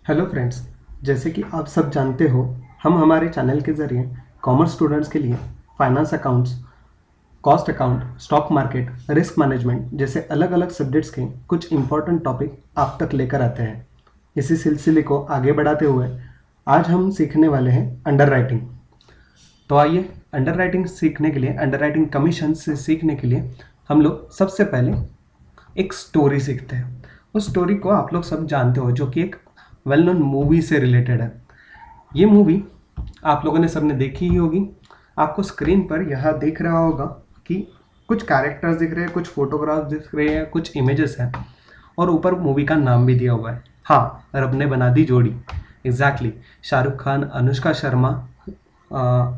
Hello friends. जैसे कि आप सब जानते हो, हम हमारे चैनल के ज़रिए कॉमर्स स्टूडेंट्स के लिए finance accounts, cost account, stock market, risk management जैसे अलग अलग सब्जेक्ट्स के कुछ इंपॉर्टेंट टॉपिक आप तक लेकर आते हैं। इसी सिलसिले को आगे बढ़ाते हुए आज हम सीखने वाले हैं अंडर राइटिंग। तो आइए, अंडर राइटिंग सीखने के लिए, अंडर राइटिंग कमीशन से सीखने के लिए हम लोग सबसे पहले एक स्टोरी सीखते हैं। उस स्टोरी को आप लोग सब जानते हो, जो कि एक वेल नोन मूवी से रिलेटेड है। ये मूवी आप लोगों ने सबने देखी ही होगी। आपको स्क्रीन पर यह दिख रहा होगा कि कुछ कैरेक्टर्स दिख रहे हैं, कुछ फोटोग्राफ्स दिख रहे हैं, कुछ इमेजेस हैं और ऊपर मूवी का नाम भी दिया हुआ है। हाँ, रब ने बना दी जोड़ी। एग्जैक्टली, शाहरुख खान, अनुष्का शर्मा,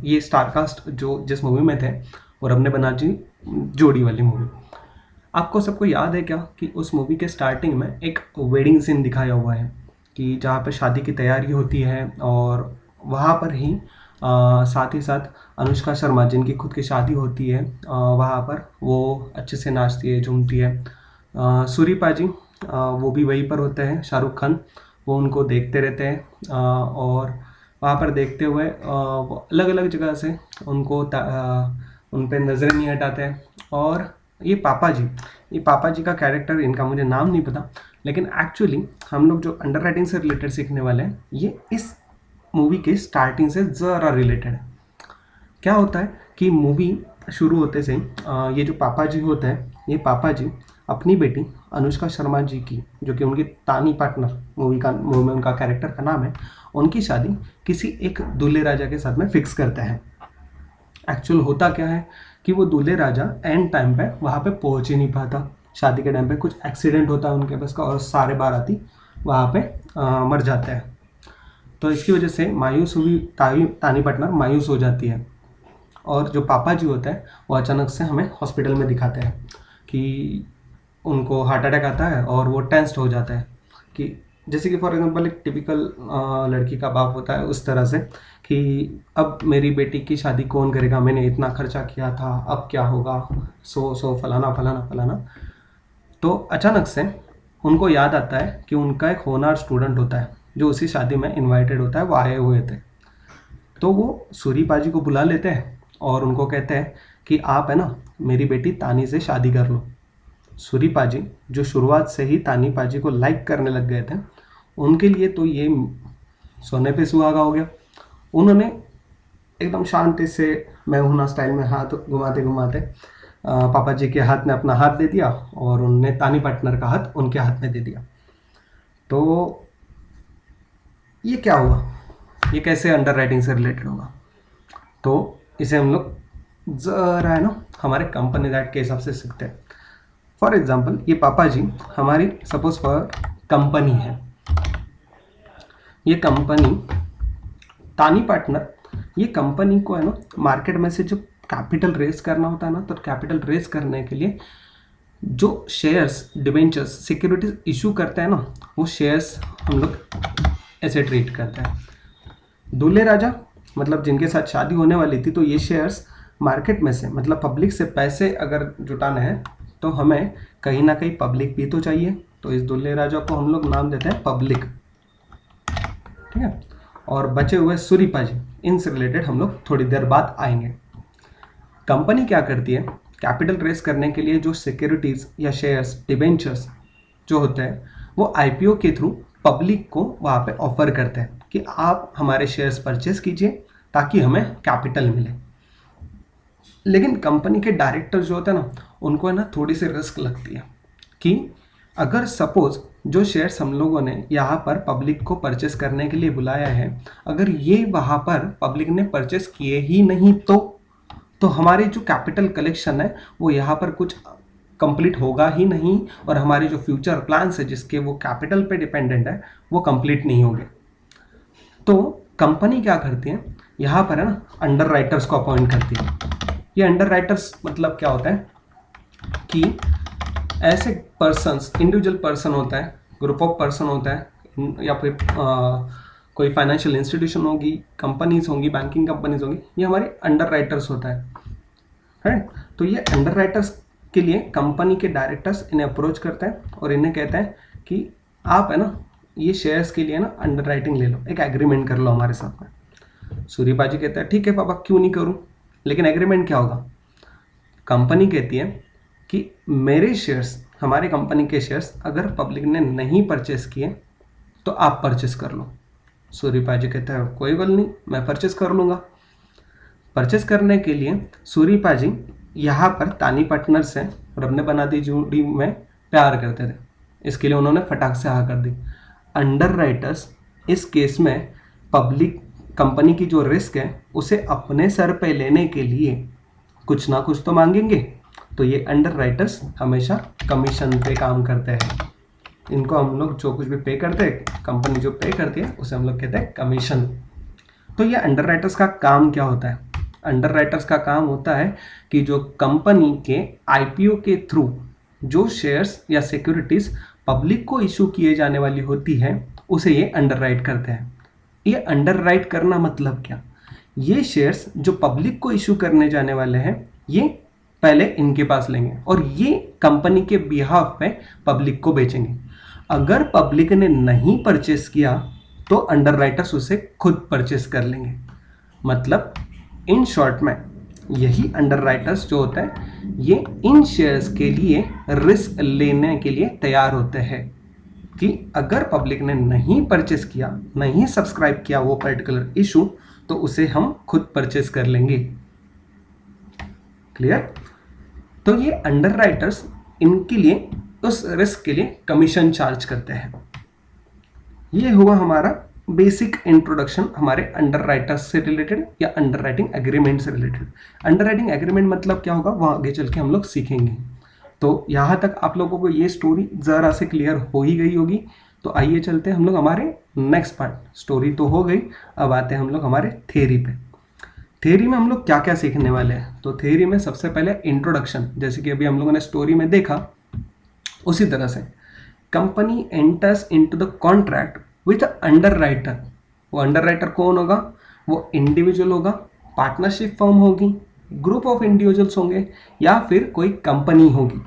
ये स्टारकास्ट जो जिस मूवी में थे वो रब ने बना दी जोड़ी वाली मूवी। आपको सबको याद है क्या कि उस मूवी के स्टार्टिंग में एक वेडिंग सीन दिखाया हुआ है कि जहाँ पर शादी की तैयारी होती है और वहाँ पर ही साथ ही साथ अनुष्का शर्मा, जिनकी खुद की शादी होती है, वहाँ पर वो अच्छे से नाचती है, झूमती है। सूरी पाजी, वो भी वहीं पर होते हैं, शाहरुख खान, वो उनको देखते रहते हैं और वहाँ पर देखते हुए वो अलग अलग जगह से उनको उन पर नज़रें नहीं हटाते हैं। और ये पापा जी का कैरेक्टर, इनका मुझे नाम नहीं पता, लेकिन एक्चुअली हम लोग जो अंडर राइटिंग से रिलेटेड सीखने वाले हैं, ये इस मूवी के स्टार्टिंग से ज़रा रिलेटेड है। क्या होता है कि मूवी शुरू होते से ये जो पापा जी होते हैं, ये पापा जी अपनी बेटी अनुष्का शर्मा जी की, जो कि उनकी तानी पार्टनर मूवी में उनका कैरेक्टर का नाम है, उनकी शादी किसी एक दूल्हे राजा के साथ में फिक्स करते हैं। एक्चुअल होता क्या है कि वो दूल्हे राजा एंड टाइम पे वहाँ पे पहुँच ही नहीं पाता। शादी के टाइम पे कुछ एक्सीडेंट होता है उनके बस का और सारे बाराती वहाँ पे मर जाते हैं। तो इसकी वजह से मायूस हुई तानी पार्टनर मायूस हो जाती है और जो पापा जी होता है वो अचानक से हमें हॉस्पिटल में दिखाते हैं कि उनको हार्ट अटैक आता है और वो टेंस्ड हो जाता है कि जैसे कि फॉर एग्जांपल एक टिपिकल लड़की का बाप होता है उस तरह से कि अब मेरी बेटी की शादी कौन करेगा, मैंने इतना खर्चा किया था, अब क्या होगा, सो फलाना फलाना फलाना। तो अचानक से उनको याद आता है कि उनका एक होनहार स्टूडेंट होता है जो उसी शादी में इनवाइटेड होता है, वो आए हुए थे। तो वो सूरी पाजी को बुला लेते हैं और उनको कहते हैं कि आप है ना मेरी बेटी तानी से शादी कर लो। सूरी पाजी, जो शुरुआत से ही तानी पाजी को लाइक करने लग गए थे, उनके लिए तो ये सोने पे सुहागा हो गया। उन्होंने एकदम शांति से मैं हूं ना स्टाइल में हाथ घुमाते घुमाते पापा जी के हाथ में अपना हाथ दे दिया और उनने तानी पार्टनर का हाथ उनके हाथ में दे दिया। तो ये क्या हुआ, ये कैसे अंडर राइटिंग से रिलेटेड होगा? तो इसे हम लोग ज़रा है ना हमारे कंपनी दैट के हिसाब से सीखते हैं। फॉर एग्जाम्पल, ये पापा जी हमारी सपोज फॉर कंपनी है। ये कंपनी तानी पार्टनर, ये कंपनी को है ना मार्केट में से जो कैपिटल रेस करना होता है ना, तो कैपिटल रेस करने के लिए जो शेयर्स, डिबेंचर्स, सिक्योरिटीज इशू करते हैं ना, वो शेयर्स हम लोग ऐसे ट्रीट करते हैं। दूल्हे राजा मतलब जिनके साथ शादी होने वाली थी, तो ये शेयर्स मार्केट में से मतलब पब्लिक से पैसे अगर जुटाने हैं तो हमें कहीं ना कहीं पब्लिक भी तो चाहिए। तो इस दूल्हे राजा को हम लोग नाम देते हैं पब्लिक, ठीक है। और बचे हुए सूरीपा जी, इनसे रिलेटेड हम लोग थोड़ी देर बाद आएंगे। कंपनी क्या करती है, कैपिटल रेस करने के लिए जो सिक्योरिटीज या शेयर्स, डिबेंचर्स जो होते हैं, वो आईपीओ के थ्रू पब्लिक को वहाँ पे ऑफर करते हैं कि आप हमारे शेयर्स परचेस कीजिए ताकि हमें कैपिटल मिले। लेकिन कंपनी के डायरेक्टर जो होते हैं ना, उनको है ना थोड़ी सी रिस्क लगती है कि अगर सपोज जो शेयर्स हम लोगों ने यहाँ पर पब्लिक को परचेस करने के लिए बुलाया है, अगर ये वहाँ पर पब्लिक ने परचेस किए ही नहीं तो हमारी जो कैपिटल कलेक्शन है वो यहाँ पर कुछ कंप्लीट होगा ही नहीं और हमारे जो फ्यूचर प्लान्स है जिसके वो कैपिटल पे डिपेंडेंट है वो कंप्लीट नहीं होंगे। तो कंपनी क्या करती है, यहाँ पर है ना अंडर राइटर्स को अपॉइंट करती है। ये अंडर राइटर्स मतलब क्या होता है कि ऐसे पर्सन्स, इंडिविजुअल पर्सन होता है, ग्रुप ऑफ पर्सन होता है, या फिर कोई फाइनेंशियल इंस्टीट्यूशन होगी, कंपनीज होंगी, बैंकिंग कंपनीज होंगी, ये हमारे अंडर राइटर्स होता है। तो ये अंडर राइटर्स के लिए कंपनी के डायरेक्टर्स इन्हें अप्रोच करते हैं और इन्हें कहते हैं कि आप है ना ये शेयर्स के लिए ना अंडर राइटिंग ले लो, एक एग्रीमेंट कर लो हमारे साथ में। सूर्य पाजी कहता है ठीक है पापा, क्यों नहीं करूं, लेकिन एग्रीमेंट क्या होगा? कंपनी कहती है कि मेरे शेयर्स, हमारी कंपनी के शेयर्स अगर पब्लिक ने नहीं परचेस किए तो आप परचेस कर लो। सूर्य पाजी कहता है कोई बात नहीं, मैं परचेस कर लूँगा। परचेस करने के लिए सूर्य पाजी यहाँ पर तानी पार्टनर्स हैं और अपने बना दी जोड़ी में प्यार करते थे, इसके लिए उन्होंने फटाक से हाँ कर दी। अंडर राइटर्स इस केस में पब्लिक कंपनी की जो रिस्क है उसे अपने सर पे लेने के लिए कुछ ना कुछ तो मांगेंगे, तो ये अंडर राइटर्स हमेशा कमीशन पे काम करते हैं। इनको हम लोग जो कुछ भी पे करते हैं, कंपनी जो पे करती है उसे हम लोग कहते हैं कमीशन। तो ये अंडर राइटर्स का काम क्या होता है? अंडर राइटर्स का काम होता है कि जो कंपनी के आईपीओ के थ्रू जो शेयर्स या सिक्योरिटीज पब्लिक को इशू किए जाने वाली होती है उसे ये अंडर राइट करते हैं। ये अंडर राइट करना मतलब क्या? ये शेयर्स जो पब्लिक को इशू करने जाने वाले हैं ये पहले इनके पास लेंगे और ये कंपनी के बिहाफ पे पब्लिक को बेचेंगे। अगर पब्लिक ने नहीं परचेस किया तो अंडर राइटर्स उसे खुद परचेस कर लेंगे। मतलब इन शॉर्ट में यही अंडर राइटर्स जो होता है ये इन शेयर्स के लिए रिस्क लेने के लिए तैयार होते हैं कि अगर पब्लिक ने नहीं परचेस किया, नहीं सब्सक्राइब किया वो पर्टिकुलर इशू, तो उसे हम खुद परचेस कर लेंगे। क्लियर? तो ये अंडर राइटर्स इनके लिए उस रिस्क के लिए कमीशन चार्ज करते हैं। ये हुआ हमारा बेसिक इंट्रोडक्शन हमारे अंडर राइटर्स से रिलेटेड या अंडर राइटिंग एग्रीमेंट से रिलेटेड। अंडर राइटिंग एग्रीमेंट मतलब क्या होगा वहाँ आगे चल के हम लोग सीखेंगे। तो यहाँ तक आप लोगों को ये स्टोरी ज़रा से क्लियर हो ही गई होगी। तो आइए चलते हैं हम लोग हमारे नेक्स्ट पार्ट। स्टोरी तो हो गई, अब आते हैं हम लोग हमारे थ्योरी पे। थ्योरी में हम लोग क्या क्या सीखने वाले हैं? तो थ्योरी में सबसे पहले इंट्रोडक्शन, जैसे कि अभी हम लोगों ने स्टोरी में देखा उसी तरह से company enters into the contract with under writer. वो अंडर राइटर कौन होगा? वो इंडिविजुअल होगा, पार्टनरशिप फर्म होगी, ग्रुप ऑफ इंडिविजुअल्स होंगे या फिर कोई कंपनी होगी,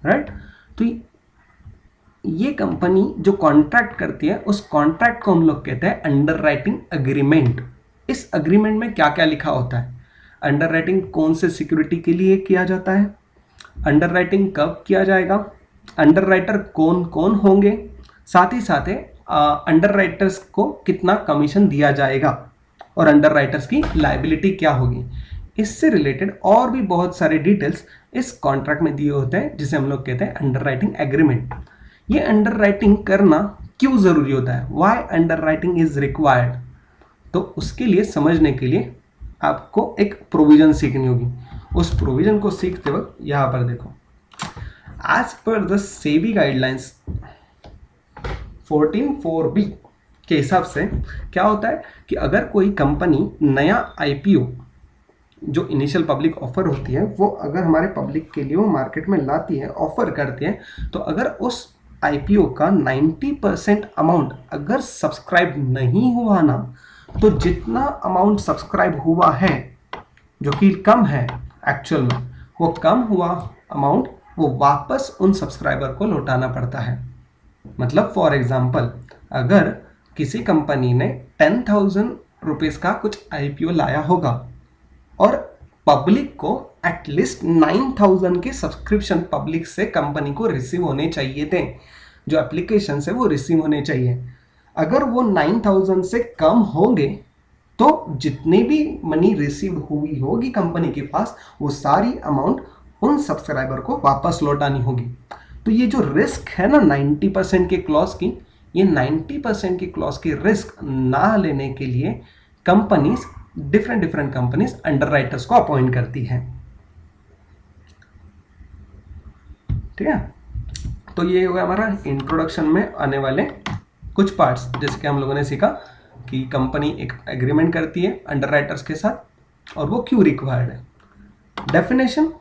राइट? तो ये कंपनी जो कॉन्ट्रैक्ट करती है उस कॉन्ट्रैक्ट को हम लोग कहते हैं अंडर राइटिंग एग्रीमेंट। इस एग्रीमेंट में क्या क्या लिखा होता है? अंडर राइटिंग कौन से सिक्योरिटी के लिए किया जाता है, अंडर राइटिंग कब किया जाएगा, अंडर राइटर कौन कौन होंगे, साथ ही साथ अंडर राइटर्स को कितना कमीशन दिया जाएगा और अंडर राइटर्स की लायबिलिटी क्या होगी। इससे रिलेटेड और भी बहुत सारे डिटेल्स इस कॉन्ट्रैक्ट में दिए होते हैं जिसे हम लोग कहते हैं अंडर राइटिंग एग्रीमेंट। ये अंडर राइटिंग करना क्यों ज़रूरी होता है? Why underwriting is required? तो उसके लिए समझने के लिए आपको एक प्रोविजन सीखनी होगी। उस प्रोविजन को सीखते वक्त यहाँ पर देखो, as per the SEBI guidelines 14(4)(b) के हिसाब से क्या होता है कि अगर कोई कंपनी नया आईपीओ जो इनिशियल पब्लिक ऑफर होती है वो अगर हमारे पब्लिक के लिए वो मार्केट में लाती है, ऑफर करती है, तो अगर उस आईपीओ का 90% अमाउंट अगर सब्सक्राइब नहीं हुआ ना, तो जितना अमाउंट सब्सक्राइब हुआ है जो कि कम है एक्चुअल में, वो कम हुआ अमाउंट वो वापस उन सब्सक्राइबर को लौटाना पड़ता है। मतलब फॉर एग्जाम्पल अगर किसी कंपनी ने 10,000 रुपीज़ का कुछ आईपीओ लाया होगा और पब्लिक को एटलीस्ट 9,000 के सब्सक्रिप्शन पब्लिक से कंपनी को रिसीव होने चाहिए थे, जो एप्लीकेशन से वो रिसीव होने चाहिए। अगर वो 9,000 से कम होंगे तो जितनी भी मनी रिसीव हुई होगी कंपनी के पास वो सारी अमाउंट उन सब्सक्राइबर को वापस लौटानी होगी। तो ये जो रिस्क है ना 90% के क्लॉज की, ये 90% की क्लॉज की रिस्क ना लेने के लिए companies different companies under writers को अपॉइंट करती हैं। ठीक है, तो ये होगा हमारा इंट्रोडक्शन में आने वाले कुछ पार्ट्स। जैसे कि हम लोगों ने सीखा कि कंपनी एक एग्रीमेंट करती है अंडर राइटर्स के साथ और वो क्यों रिक्वायर्ड है। डेफिनेशन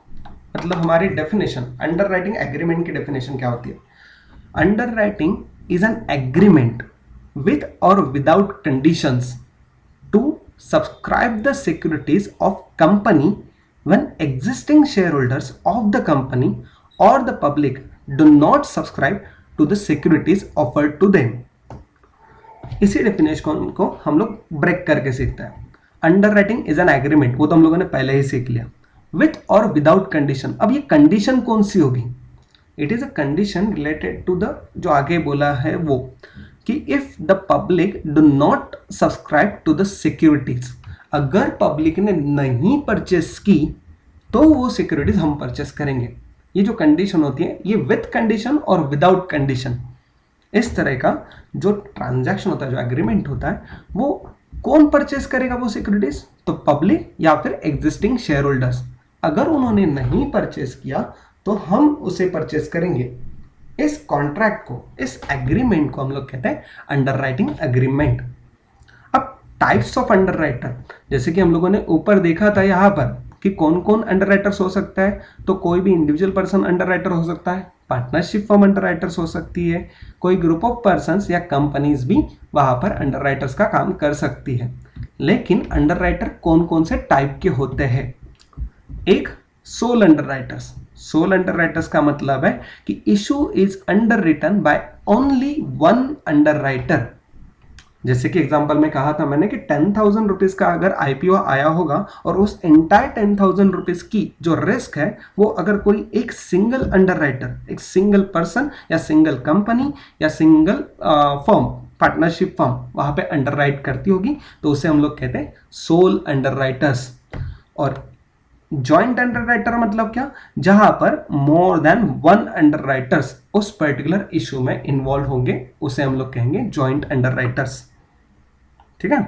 मतलब हमारी डेफिनेशन अंडर राइटिंग एग्रीमेंट की डेफिनेशन क्या होती है? Underwriting is an agreement with और without conditions to subscribe the securities of company when existing shareholders of the company और the public do not subscribe to the securities offered to them. इसी definition को हम लोग break करके सीखते हैं। Underwriting is an agreement, वो तो हम लोगों ने पहले ही सीख लिया। विथ और विदाउट कंडीशन, अब ये कंडीशन कौन सी होगी? It is a condition related to the, जो आगे बोला है वो, कि if the public do not subscribe to the securities, अगर पब्लिक ने नहीं परचेस की तो वो सिक्योरिटीज हम परचेस करेंगे। ये जो कंडीशन होती है ये विथ कंडीशन और विदाउट कंडीशन, इस तरह का जो ट्रांजैक्शन होता है, जो एग्रीमेंट होता है, वो कौन परचेस करेगा वो सिक्योरिटीज? तो पब्लिक या फिर एग्जिस्टिंग शेयर होल्डर्स। अगर उन्होंने नहीं परचेस किया तो हम उसे परचेस करेंगे। इस कॉन्ट्रैक्ट को, इस एग्रीमेंट को हम लोग कहते हैं अंडर राइटिंग एग्रीमेंट। अब टाइप्स ऑफ अंडर राइटर, जैसे कि हम लोगों ने ऊपर देखा था यहाँ पर कि कौन कौन अंडर राइटर्स हो सकता है, तो कोई भी इंडिविजुअल पर्सन अंडर राइटर हो सकता है, पार्टनरशिप फर्म अंडर राइटर्स हो सकती है, कोई ग्रुप ऑफ पर्संस या कंपनीज भी वहां पर अंडर राइटर्स का काम कर सकती है। लेकिन अंडर राइटर कौन कौन से टाइप के होते हैं? एक, sole underwriters. Sole underwriters का मतलब है कि issue is underwritten by only one underwriter. जैसे कि एग्जांपल में कहा था मैंने कि 10,000 रुपीज का अगर आईपीओ आया होगा और उस एंटायर 10,000 रुपीज की जो रिस्क है वो अगर कोई एक सिंगल अंडर राइटर, एक सिंगल पर्सन या सिंगल कंपनी या सिंगल फर्म, पार्टनरशिप फर्म वहां पे अंडर राइट करती होगी तो उसे हम लोग कहते हैं सोल अंडर राइटर्स। और जॉइंट अंडर राइटर मतलब क्या? जहां पर more than one under writers उस पर्टिकुलर इशू में इन्वॉल्व होंगे, उसे हम लोग कहेंगे जॉइंट अंडर राइटर्स। ठीक है,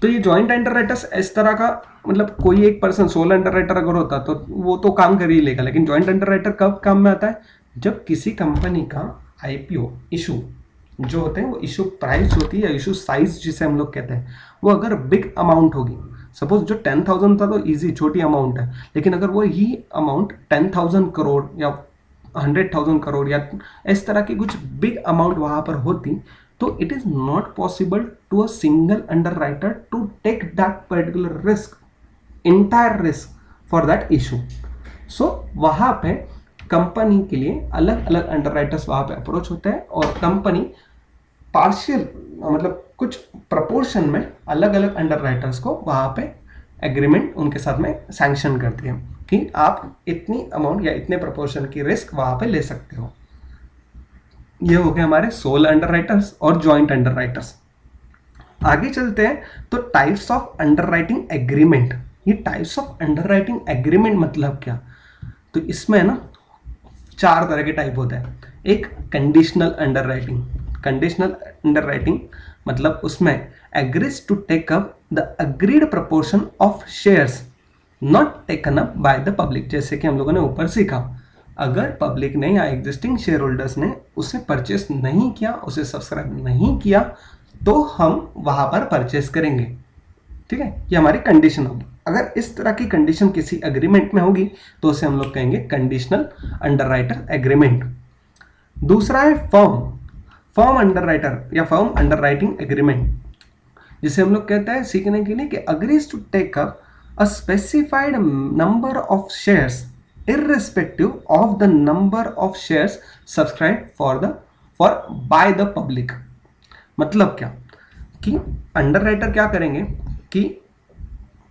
तो ये जॉइंट अंडर राइटर्स इस तरह का, मतलब कोई एक पर्सन सोल अंडर राइटर अगर होता तो वो तो काम कर ही लेगा, लेकिन जॉइंट अंडर राइटर कब काम में आता है? जब किसी कंपनी का आईपीओ इशू जो होते हैं, वो इशू प्राइस होती है या इशू साइज जिसे हम लोग कहते हैं, वो अगर बिग अमाउंट होगी, सपोज जो 10,000 था तो इजी छोटी अमाउंट है, लेकिन अगर वो ही अमाउंट 10,000 करोड़ या 100,000 करोड़ या इस तरह की कुछ बिग अमाउंट वहां पर होती, तो it is not possible to a single underwriter to take that particular risk, entire risk for that issue. So वहां पे कंपनी के लिए अलग अलग अंडर राइटर्स वहां पे अप्रोच होते हैं और कंपनी पार्शियल, मतलब कुछ प्रपोर्शन में अलग अलग अंडर राइटर्स को वहां पे एग्रीमेंट उनके साथ में सैंक्शन करती है कि आप इतनी अमाउंट या इतने प्रपोर्शन की रिस्क वहां पे ले सकते हो। ये हो गए हमारे सोल अंडर राइटर्स और जॉइंट अंडर राइटर्स। आगे चलते हैं तो types of underwriting agreement. ये types of underwriting agreement मतलब क्या? तो इसमें ना 4 तरह के टाइप होते हैं। एक, conditional underwriting. Conditional underwriting मतलब उसमें agrees to take up the agreed proportion of shares not taken up by the public. जैसे कि हम लोगों ने ऊपर सीखा, अगर पब्लिक ने या एग्जिस्टिंग शेयर होल्डर्स ने उसे परचेस नहीं किया, उसे सब्सक्राइब नहीं किया, तो हम वहां पर परचेस करेंगे। ठीक है, ये हमारी कंडीशन होगी। अगर इस तरह की कंडीशन किसी एग्रीमेंट में होगी तो उसे हम लोग कहेंगे कंडीशनल अंडर राइटर एग्रीमेंट। दूसरा है फर्म अंडर राइटर या फर्म अंडर राइटिंग एग्रीमेंट, जिसे हम लोग कहते हैं सीखने के लिए कि agrees to take up a specified number of shares irrespective of the number of shares subscribed for by the public। मतलब क्या कि अंडर राइटर क्या करेंगे कि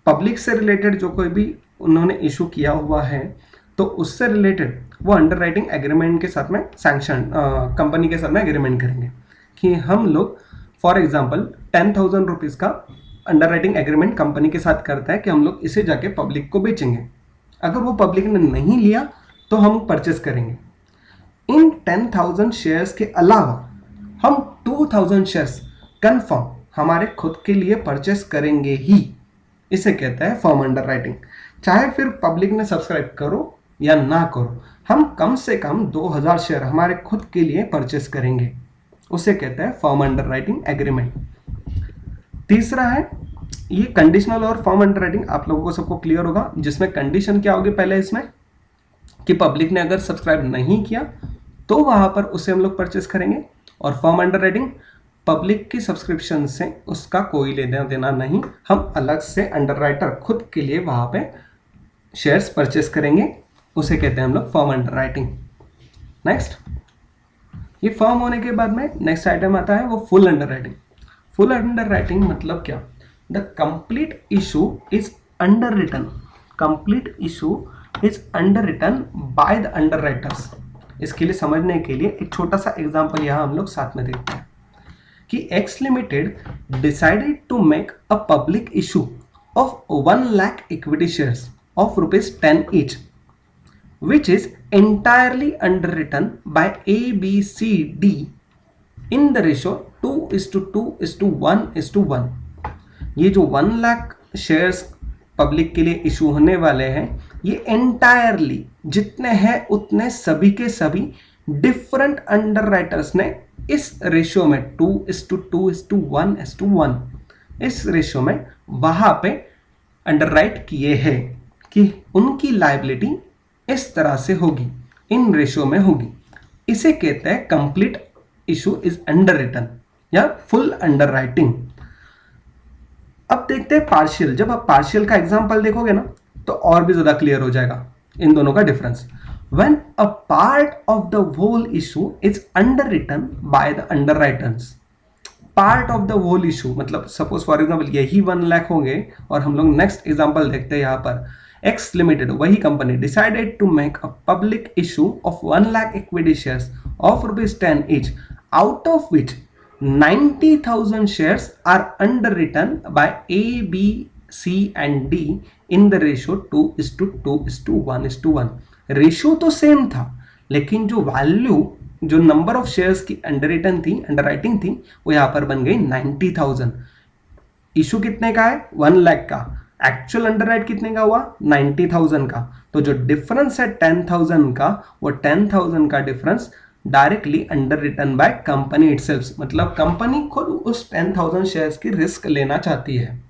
पब्लिक से रिलेटेड जो कोई भी उन्होंने इशू किया हुआ है तो उससे रिलेटेड वो अंडर राइटिंग एग्रीमेंट के साथ में सैंक्शन कंपनी के साथ में एग्रीमेंट करेंगे कि हम लोग फॉर एग्जांपल 10,000 रुपीज़ का अंडर राइटिंग एग्रीमेंट कंपनी के साथ करता है कि हम लोग इसे जाके पब्लिक को बेचेंगे। अगर वो पब्लिक ने नहीं लिया तो हम परचेस करेंगे। इन 10,000 शेयर्स के अलावा हम 2,000 शेयर्स कंफर्म हमारे खुद के लिए परचेस करेंगे ही। इसे कहते हैं फर्म अंडर राइटिंग। चाहे फिर पब्लिक ने सब्सक्राइब करो या ना करो, हम कम से कम 2,000 शेयर हमारे खुद के लिए परचेस करेंगे, उसे कहते हैं फर्म अंडर राइटिंग एग्रीमेंट। तीसरा है ये कंडीशनल और फर्म अंडर राइटिंग, आप लोगों को सबको क्लियर होगा, जिसमें कंडीशन क्या होगी पहले इसमें कि पब्लिक ने अगर सब्सक्राइब नहीं किया तो वहां पर उसे हम लोग परचेस करेंगे, और फर्म अंडर राइटिंग पब्लिक की सब्सक्रिप्शन से उसका कोई लेना देना नहीं, हम अलग से अंडर राइटर खुद के लिए वहां पे शेयर्स परचेस करेंगे, उसे कहते हैं हम लोग फर्म अंडर राइटिंग। नेक्स्ट, ये फर्म होने के बाद में नेक्स्ट आइटम आता है वो full underwriting. Full underwriting मतलब क्या? The complete issue is underwritten, complete issue is underwritten by the underwriters. इसके लिए समझने के लिए एक छोटा सा एग्जांपल यहाँ हम लोग साथ में देखते हैं कि X limited decided to make a public issue of 1 lakh equity shares of ₹10 each, which is entirely underwritten by A, B, C, D in the ratio 2:2:1:1। ये जो 1 लाख शेयर्स पब्लिक के लिए इशू होने वाले हैं, ये एंटायरली जितने हैं उतने सभी के सभी डिफरेंट अंडर राइटर्स ने इस रेशियो में 2:2:1:1 इस रेशियो में वहां पे अंडर राइट किए हैं कि उनकी लायबिलिटी इस तरह से होगी, इन रेशियो में होगी। इसे कहते हैं complete issue is underwritten या फुल अंडर राइटिंग। अब देखते हैं पार्शियल। जब आप पार्शियल का एग्जांपल देखोगे ना तो और भी ज्यादा क्लियर हो जाएगा इन दोनों का difference. When a part of the whole issue is underwritten by the underwriters, part of the whole issue मतलब सपोज फॉर एग्जांपल यही 1 लाख होंगे और हम लोग नेक्स्ट एग्जांपल देखते हैं यहाँ पर एक्स लिमिटेड, वही company decided to make a public issue of 1 lakh equity shares of ₹10 each, out of which 90,000 shares are underwritten by A, B, C and D in the ratio 2:2:1:1। Ratio तो same था लेकिन जो value, जो number of shares की under writing थी वो यहां पर बन गई 90,000। इशू कितने का है? 1 लाख का। एक्चुअल अंडरराइट कितने का हुआ? 90,000 का। तो जो डिफरेंस है 10,000 का, वो 10,000 का difference directly underwritten by company itself, मतलब कंपनी खुद उस 10,000 शेयर्स की रिस्क लेना चाहती है।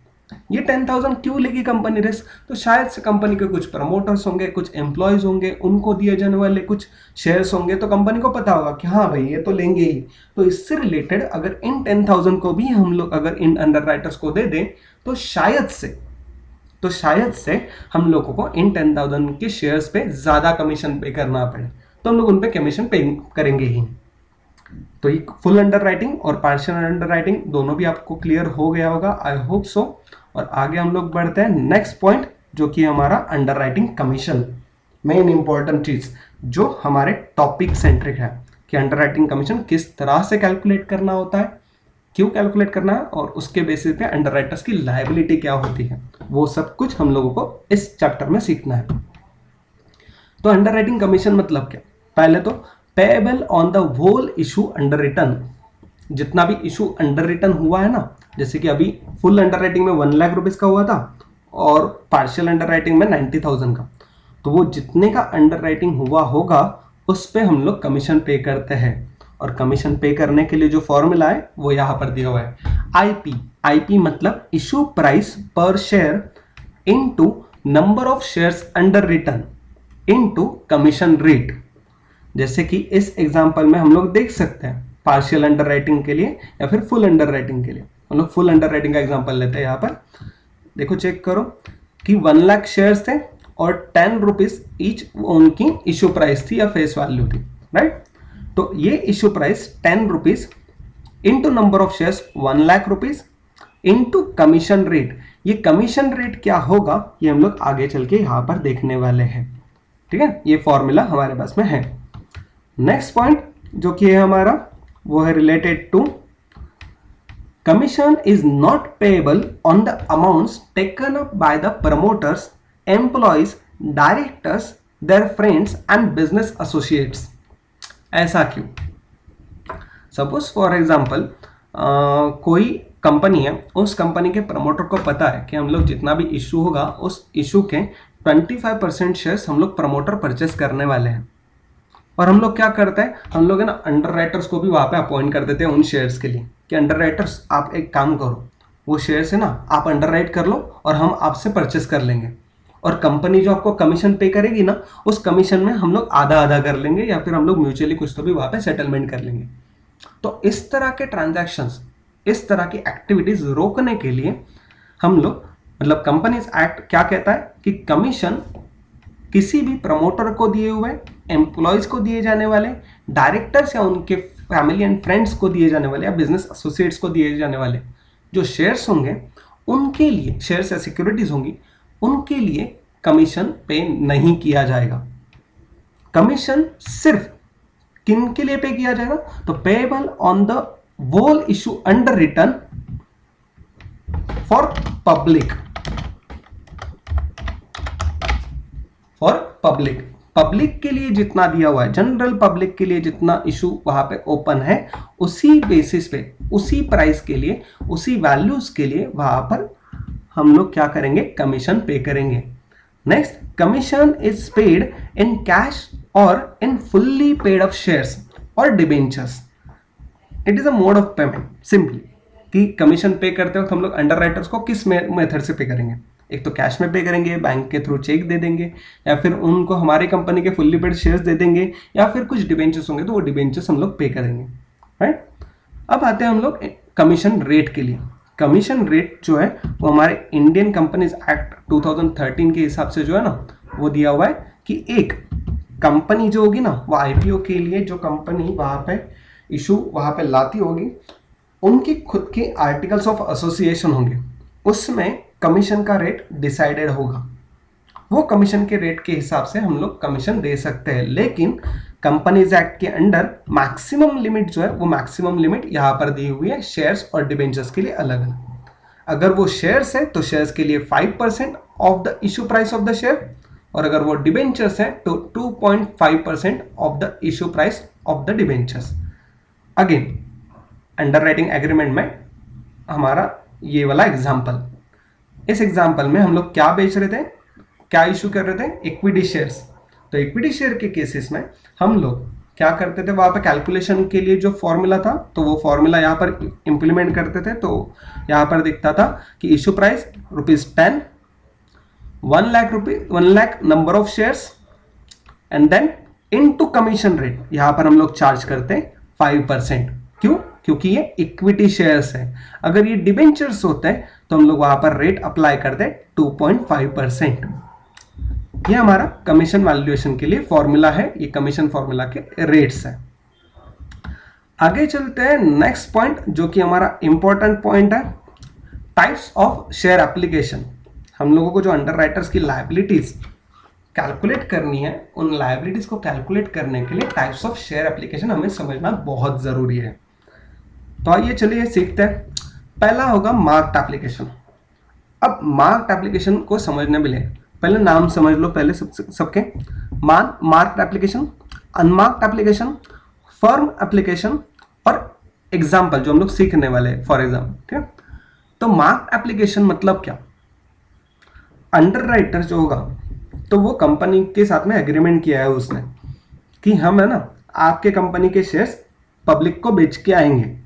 ये 10,000 क्यों लेगी कंपनी रिस्क? तो शायद से कंपनी के कुछ प्रमोटर्स होंगे, कुछ एम्प्लॉयज होंगे, उनको दिए जाने वाले कुछ शेयर्स होंगे, तो कंपनी को पता होगा कि हाँ भाई ये तो लेंगे ही। तो इससे रिलेटेड अगर इन 10,000 को भी हम लोग अगर इन अंडर राइटर्स को दे दें तो शायद से हम लोगों को इन 10,000 के शेयर्स पे ज्यादा कमीशन पे करना पड़े, तो हम लोग उन पे कमीशन पे करेंगे ही। तो ये फुल अंडर राइटिंग और पार्शियल अंडर राइटिंग दोनों भी आपको क्लियर हो गया होगा, आई होप सो। और आगे हम लोग बढ़ते हैं नेक्स्ट पॉइंट, जो कि हमारा under writing commission, main important चीज जो हमारे टॉपिक सेंट्रिक है कि अंडर राइटिंग कमीशन किस तरह से कैलकुलेट करना होता है, क्यों कैलकुलेट करना है, और उसके बेसिस पे अंडर राइटर्स की लायबिलिटी क्या होती है, वो सब कुछ हम लोगों को इस चैप्टर में सीखना है। तो अंडर राइटिंग कमीशन मतलब क्या? पहले तो payable on the whole issue underwritten, जितना भी इशू अंडर रिटन हुआ है ना, जैसे कि अभी फुल अंडर राइटिंग में 1 लाख रुपीस का हुआ था और पार्शियल अंडर राइटिंग में 90,000 का, तो वो जितने का अंडर राइटिंग हुआ होगा उस पे हम लोग कमीशन पे करते हैं। और कमीशन पे करने के लिए जो फॉर्मूला है वो यहाँ पर दिया हुआ है, आईपी मतलब इशू प्राइस पर share into number of shares underwritten into commission rate. जैसे कि इस एग्जांपल में हम लोग देख सकते हैं पार्शियल अंडर राइटिंग के लिए या फिर फुल अंडर राइटिंग के लिए। हम लोग फुल अंडर राइटिंग का एग्जांपल लेते हैं। यहाँ पर देखो, चेक करो कि 1 लाख शेयर्स थे और 10 रुपीज ईच उनकी इशू प्राइस थी या फेस वैल्यू थी, राइट। तो ये issue price 10 rupees into number of shares 1 lakh rupees into commission rate. ये कमीशन रेट क्या होगा ये हम लोग आगे चल के यहाँ पर देखने वाले हैं, ठीक है। ये फॉर्मूला हमारे पास में है। नेक्स्ट पॉइंट जो कि है हमारा वो है related to commission is not payable on the amounts taken up by the promoters, employees, directors, their friends and business associates. ऐसा क्यों? सपोज फॉर एग्जाम्पल कोई कंपनी है, उस कंपनी के प्रमोटर को पता है कि हम लोग जितना भी इशू होगा उस इशू के 25% शेयर्स हम लोग प्रमोटर परचेस करने वाले हैं। और हम लोग क्या करते हैं, हम लोग है ना अंडर राइटर्स को भी वहां पे अपॉइंट कर देते हैं उन शेयर्स के लिए कि अंडर राइटर्स आप एक काम करो, वो शेयर्स है ना आप अंडर राइट कर लो और हम आपसे परचेस कर लेंगे। और कंपनी जो आपको कमीशन पे करेगी ना, उस कमीशन में हम लोग आधा आधा कर लेंगे या फिर हम लोग म्यूचुअली कुछ तो भी वहां पे सेटलमेंट कर लेंगे। तो इस तरह के ट्रांजैक्शंस, इस तरह की एक्टिविटीज रोकने के लिए हम लोग मतलब कंपनीज एक्ट क्या कहता है कि कमीशन किसी भी प्रमोटर को दिए हुए, एम्प्लॉयज को दिए जाने वाले, डायरेक्टर्स या उनके फैमिली एंड फ्रेंड्स को दिए जाने वाले या बिजनेस एसोसिएट्स को दिए जाने वाले जो शेयर्स होंगे, उनके लिए शेयर्स या सिक्योरिटीज होंगी, उनके लिए कमीशन पे नहीं किया जाएगा। कमीशन सिर्फ किन के लिए पे किया जाएगा? तो payable on the whole issue underwritten for public, public के लिए जितना दिया हुआ है, जनरल पब्लिक के लिए जितना इशू वहां पे ओपन है, उसी बेसिस पे, उसी प्राइस के लिए, उसी वैल्यूज के लिए वहां पर हम लोग क्या करेंगे? कमीशन पे करेंगे। Next, commission is paid in cash और in fully paid up shares और debentures. It is a mode of payment. Simply कि कमीशन पे करते वक्त हम लोग अंडर राइटर्स को किस मेथड से पे करेंगे? एक तो कैश में पे करेंगे, बैंक के थ्रू चेक दे देंगे, या फिर उनको हमारी कंपनी के फुल्ली पेड शेयर्स दे देंगे, या फिर कुछ डिबेंचर्स होंगे तो वो डिबेंचर्स हम लोग पे करेंगे, राइट। अब आते हैं हम लोग कमीशन रेट के लिए। कमीशन रेट जो है वो हमारे इंडियन कंपनीज एक्ट 2013 के हिसाब से जो है ना, वो दिया हुआ है कि एक कंपनी जो होगी ना, वो आईपीओ के लिए जो कंपनी वहां पे इशू वहां पे लाती होगी, उनकी खुद के आर्टिकल्स ऑफ एसोसिएशन होंगे, उसमें कमीशन का रेट डिसाइडेड होगा। वो कमीशन के रेट के हिसाब से हम लोग कमीशन दे सकते हैं, लेकिन कंपनीज एक्ट के अंडर मैक्सिमम लिमिट जो है, वो मैक्सिमम लिमिट यहाँ पर दी हुई है शेयर्स और डिबेंचर्स के लिए अलग अलग। अगर वो शेयर्स है तो शेयर्स के लिए 5% of the issue price of the share, और अगर वो डिबेंचर्स है तो 2.5% of the issue price of the debentures. Again under writing agreement में हमारा ये वाला एग्जाम्पल, इस एग्जाम्पल में हम लोग क्या बेच रहे थे, क्या इशू कर रहे थे? Equity shares. तो इक्विटी शेयर के केसेस में हम लोग क्या करते थे? वहां पर कैलकुलेशन के लिए जो फॉर्मूला था, तो वो फॉर्मूला यहाँ पर इंप्लीमेंट करते थे। तो यहाँ पर दिखता था कि issue price ₹10, 1 lakh number of shares, and then into commission rate, यहाँ पर हम लोग चार्ज करते हैं 5%। क्यों? क्योंकि ये इक्विटी शेयर्स है। अगर ये डिबेंचर्स होते हैं तो हम लोग वहां पर रेट अप्लाई करते हैं 2.5%। ये हमारा कमीशन वैल्यूएशन के लिए फॉर्मूला है, ये कमीशन फॉर्मूला के रेट्स है। आगे चलते हैं नेक्स्ट पॉइंट, जो कि हमारा इंपॉर्टेंट पॉइंट है, टाइप्स ऑफ शेयर एप्लीकेशन। हम लोगों को जो अंडर राइटर्स की लायबिलिटीज कैलकुलेट करनी है, उन लायबिलिटीज को कैलकुलेट करने के लिए टाइप्स ऑफ शेयर एप्लीकेशन हमें समझना बहुत जरूरी है। तो आइए चलिए सीखते हैं। पहला होगा मार्क्ड एप्लीकेशन। अब मार्क्ड एप्लीकेशन को समझने के लिए पहले नाम समझ लो पहले सबके। Marked application, unmarked application, firm application और एग्जाम्पल जो हम लोग सीखने वाले हैं, फॉर एग्जाम्पल, ठीक है। तो मार्क्ड एप्लीकेशन मतलब क्या? अंडर राइटर जो होगा तो वो कंपनी के साथ में एग्रीमेंट किया है उसने कि हम है ना आपके कंपनी के शेयर्स पब्लिक को बेच के आएंगे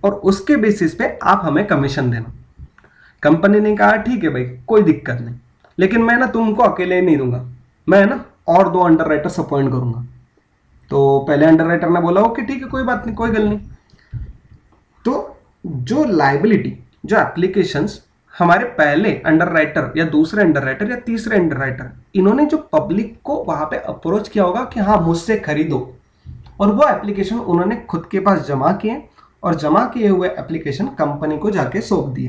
और उसके बेसिस पे आप हमें कमीशन देना। कंपनी ने कहा ठीक है भाई, कोई दिक्कत नहीं, लेकिन मैं ना तुमको अकेले नहीं दूंगा, मैं ना और 2 अंडर राइटर्स अपॉइंट करूंगा। तो पहले अंडर राइटर ने बोला ओके ठीक है, कोई बात नहीं, कोई गल नहीं। तो जो लाइबिलिटी, जो एप्लीकेशंस हमारे पहले अंडर राइटर या दूसरे अंडर राइटर या तीसरे अंडर राइटर, इन्होंने जो पब्लिक को वहां पे अप्रोच किया होगा कि हाँ मुझसे खरीदो, और वो एप्लीकेशन उन्होंने खुद के पास जमा किए और जमा किए हुए एप्लीकेशन कंपनी को जाके सौंप दिए।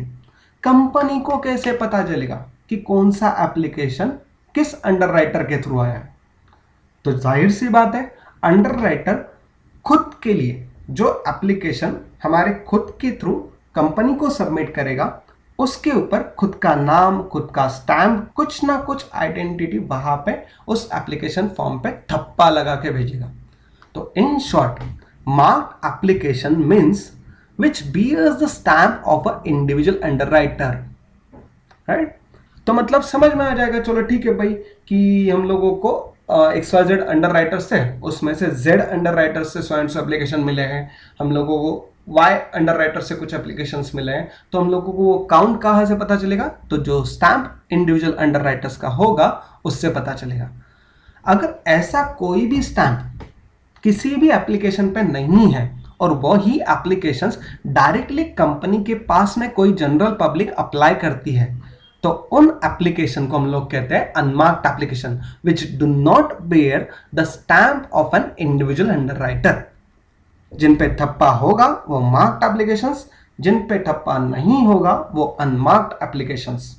कंपनी को कैसे पता चलेगा कि कौन सा एप्लीकेशन किस अंडर राइटर के थ्रू आया है? तो जाहिर सी बात है, अंडर राइटर खुद के लिए जो एप्लीकेशन हमारे खुद के थ्रू कंपनी को सबमिट करेगा, उसके ऊपर खुद का नाम, खुद का स्टैम्प, कुछ ना कुछ आइडेंटिटी वहां पे उस एप्लीकेशन फॉर्म पे थप्पा लगा के भेजेगा। तो in short, marked application means which bears the stamp of an individual underwriter, right? तो मतलब समझ में आ जाएगा, चलो ठीक है भाई, कि हम लोगों को XYZ अंडर राइटर्स से, उसमें से Z अंडर राइटर्स से सो एप्लीकेशन मिले हैं, हम लोगों को Y अंडर राइटर से कुछ एप्लीकेशंस मिले हैं, तो हम लोगों को वो काउंट कहाँ से पता चलेगा? तो जो स्टैम्प इंडिविजुअल अंडर राइटर्स का होगा उससे पता चलेगा। अगर ऐसा कोई भी स्टैम्प किसी भी एप्लीकेशन पे नहीं है और वही एप्लीकेशंस डायरेक्टली कंपनी के पास में कोई जनरल पब्लिक अप्लाई करती है, तो उन एप्लीकेशन को हम लोग कहते हैं unmarked application, which do not bear the stamp of an individual underwriter. जिन पे ठप्पा होगा वो मार्क्ड एप्लीकेशंस, जिन पे ठप्पा नहीं होगा वो अनमार्क्ड एप्लीकेशंस।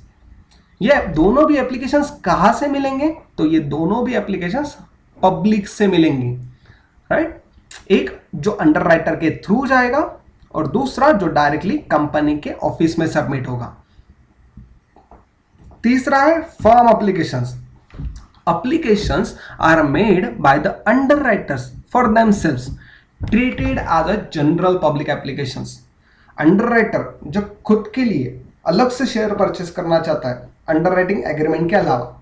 ये दोनों भी एप्लीकेशंस कहां से मिलेंगे? तो ये दोनों भी एप्लीकेशंस पब्लिक से मिलेंगी, राइट। एक जो अंडरराइटर के थ्रू जाएगा और दूसरा जो डायरेक्टली कंपनी के ऑफिस में सबमिट होगा। तीसरा है firm applications. Applications are made by the underwriters for themselves, treated as a general public applications. Underwriter जो खुद के लिए अलग से शेयर परचेस करना चाहता है अंडरराइटिंग एग्रीमेंट के अलावा,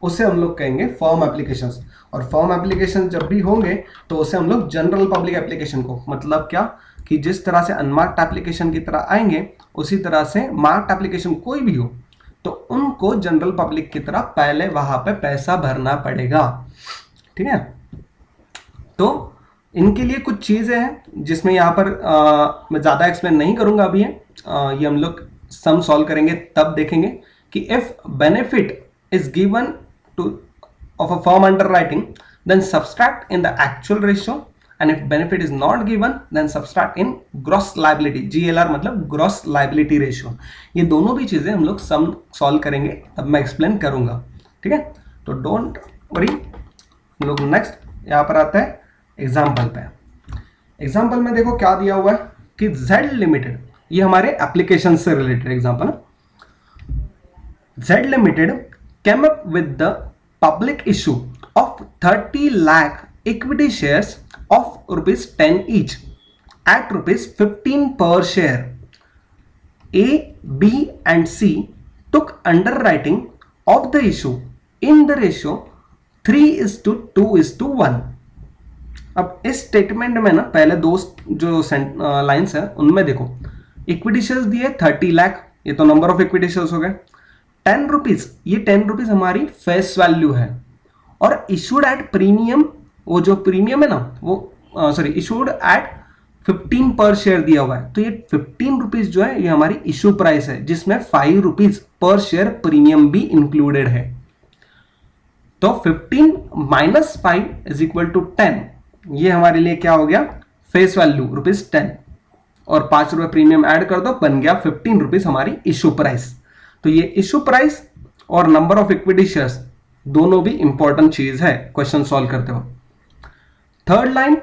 उसे हम लोग कहेंगे फर्म एप्लीकेशंस। और फर्म एप्लीकेशन जब भी होंगे तो उसे हम लोग जनरल पब्लिक एप्लीकेशन को, मतलब क्या कि जिस तरह से अनमार्क्ड एप्लीकेशन की तरह आएंगे उसी तरह से मार्क्ड एप्लीकेशन कोई भी हो तो उनको जनरल पब्लिक की तरह पहले वहां पे पैसा भरना पड़ेगा, ठीक है। तो इनके लिए कुछ चीजें हैं जिसमें यहाँ पर मैं ज्यादा एक्सप्लेन नहीं करूंगा अभी। ये हम लोग सम सॉल्व करेंगे तब देखेंगे कि if benefit is given to of a firm underwriting, then subtract in the actual ratio, and if benefit is not given then subtract in gross liability, GLR मतलब gross liability ratio। ये दोनों भी चीजें हम लोग सम सॉल्व करेंगे तब मैं एक्सप्लेन करूंगा, ठीक है। तो डोंट वरी। हम लोग नेक्स्ट यहाँ पर आता है एग्जाम्पल पे। एग्जाम्पल में देखो क्या दिया हुआ है कि Z लिमिटेड, ये हमारे एप्लीकेशन से related example. Z limited came up with the public issue of 30 lakh equity shares of rupees 10 each at rupees 15 per share. A, B and C took underwriting of the issue in the ratio 3:2:1। अब इस statement में ना पहले दो जो lines है उनमें देखो इक्विटी शेयर्स दिए 30 लाख, ये तो नंबर ऑफ इक्विटी शेयर्स हो गए। 10 रुपीज, ये 10 रुपीज हमारी फेस वैल्यू है और इशूड एट प्रीमियम, वो जो प्रीमियम है ना वो सॉरी इशूड एट 15 पर शेयर दिया हुआ है। तो ये 15 रुपीज जो है ये हमारी इशू प्राइस है जिसमें 5 रुपीज पर शेयर प्रीमियम भी इंक्लूडेड है। तो 15 माइनस 5 इज इक्वल टू 10, ये हमारे लिए क्या हो गया फेस वैल्यू रुपीज 10 और 5 रुपए प्रीमियम ऐड कर दो, बन गया 15 रुपीज हमारी इशू प्राइस। तो ये इशू प्राइस और नंबर ऑफ इक्विटी शेयर्स दोनों भी इंपॉर्टेंट चीज है क्वेश्चन सॉल्व करते हो। Third line,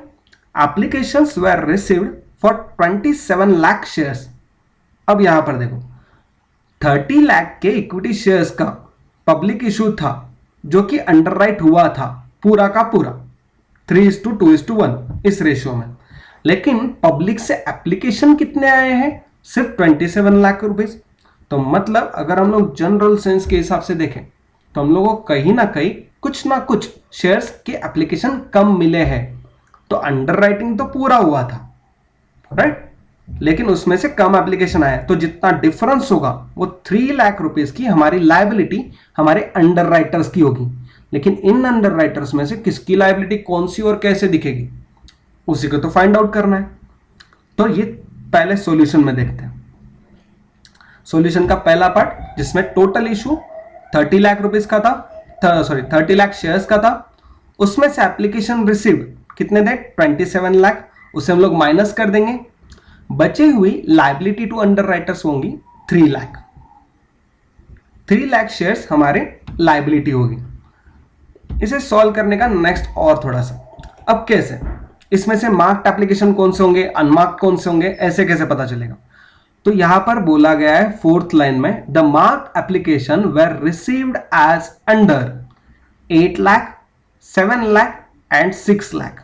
applications were received for 27 lakh shares. अब यहां पर देखो 30 लाख के इक्विटी शेयर्स का पब्लिक इशू था जो कि अंडरराइट हुआ था पूरा का पूरा 3:2:1 इस रेशियो में, लेकिन पब्लिक से एप्लीकेशन कितने आए हैं? सिर्फ 27 लाख रुपीज। तो मतलब अगर हम लोग जनरल सेंस के हिसाब से देखें तो हम लोगों को कहीं ना कुछ शेयर्स के एप्लीकेशन कम मिले हैं। तो अंडरराइटिंग तो पूरा हुआ था, राइट, लेकिन उसमें से कम एप्लीकेशन आया, तो जितना डिफरेंस होगा वो 3 लाख रुपीज की हमारी लायबिलिटी हमारे अंडरराइटर्स की होगी। लेकिन इन अंडरराइटर्स में से किसकी लायबिलिटी कौन सी और कैसे दिखेगी उसी को तो फाइंड आउट करना है। तो ये पहले सॉल्यूशन में देखते हैं। सॉल्यूशन का पहला पार्ट जिसमें टोटल इशू 30 लाख रुपीस का था, 30 लाख शेयर्स का था, उसमें से एप्लीकेशन रिसीव्ड कितने थे 27 लाख, उसे हम लोग माइनस कर देंगे, बची हुई लायबिलिटी टू अंडरराइटर्स होंगी 3 लाख। 3 लाख शेयर्स हमारे लायबिलिटी होगी। इसे सॉल्व करने का नेक्स्ट और थोड़ा सा, अब कैसे इसमें से मार्क्ड एप्लीकेशन कौन से होंगे, अनमार्क्ड कौन से होंगे, ऐसे कैसे पता चलेगा? तो यहां पर बोला गया है फोर्थ लाइन में, the marked application were received as under 8 lakh, 7 lakh and 6 lakh.